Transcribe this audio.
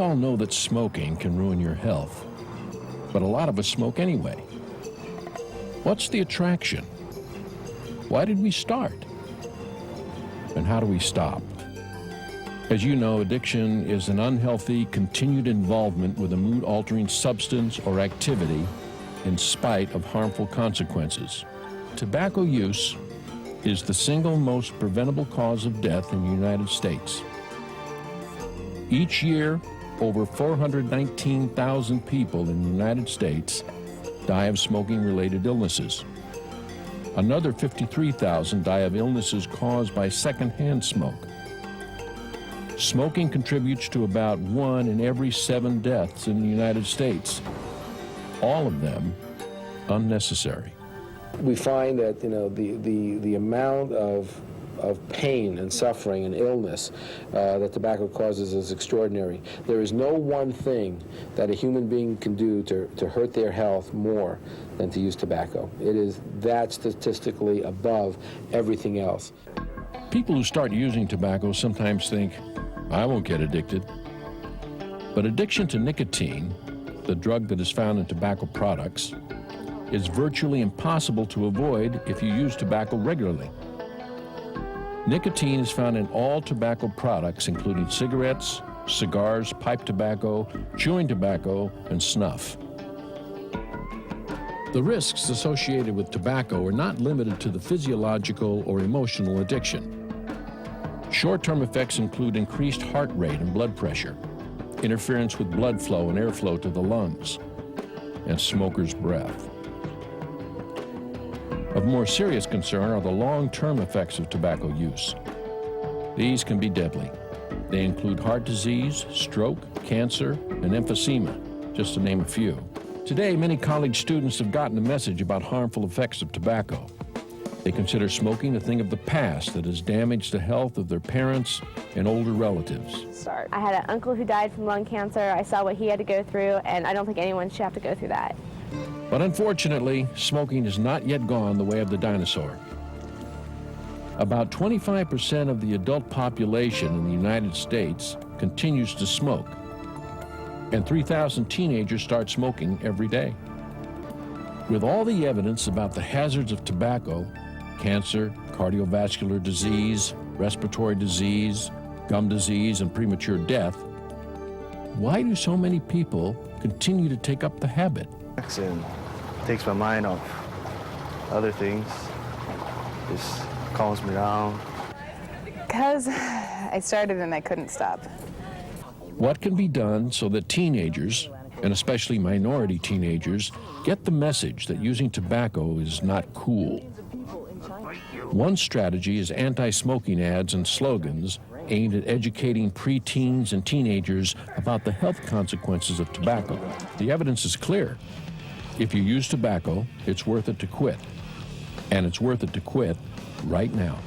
all know that smoking can ruin your health, but a lot of us smoke anyway. What's the attraction? Why did we start? And how do we stop? As you know, addiction is an unhealthy, continued involvement with a mood-altering substance or activity in spite of harmful consequences. Tobacco use is the single most preventable cause of death in the United States. Each year, over 419,000 people in the United States die of smoking-related illnesses. Another 53,000 die of illnesses caused by secondhand smoke. Smoking contributes to about 1 in every 7 deaths in the United States, all of them unnecessary. We find that the amount of pain and suffering and illness that tobacco causes is extraordinary. There is no one thing that a human being can do to hurt their health more than to use tobacco. It is that statistically above everything else. People who start using tobacco sometimes think, I won't get addicted. But addiction to nicotine, the drug that is found in tobacco products, is virtually impossible to avoid if you use tobacco regularly. Nicotine is found in all tobacco products, including cigarettes, cigars, pipe tobacco, chewing tobacco, and snuff. The risks associated with tobacco are not limited to the physiological or emotional addiction. Short-term effects include increased heart rate and blood pressure, interference with blood flow and airflow to the lungs, and smoker's breath. Of more serious concern are the long-term effects of tobacco use. These can be deadly. They include heart disease, stroke, cancer, and emphysema, just to name a few. Today, many college students have gotten a message about harmful effects of tobacco. They consider smoking a thing of the past that has damaged the health of their parents and older relatives. I had an uncle who died from lung cancer. I saw what he had to go through, and I don't think anyone should have to go through that. But unfortunately, smoking has not yet gone the way of the dinosaur. About 25% of the adult population in the United States continues to smoke, and 3,000 teenagers start smoking every day. With all the evidence about the hazards of tobacco, cancer, cardiovascular disease, respiratory disease, gum disease, and premature death, why do so many people continue to take up the habit? And takes my mind off other things, just calms me down. Because I started and I couldn't stop. What can be done so that teenagers, and especially minority teenagers, get the message that using tobacco is not cool? One strategy is anti-smoking ads and slogans aimed at educating preteens and teenagers about the health consequences of tobacco. The evidence is clear. If you use tobacco, it's worth it to quit. And it's worth it to quit right now.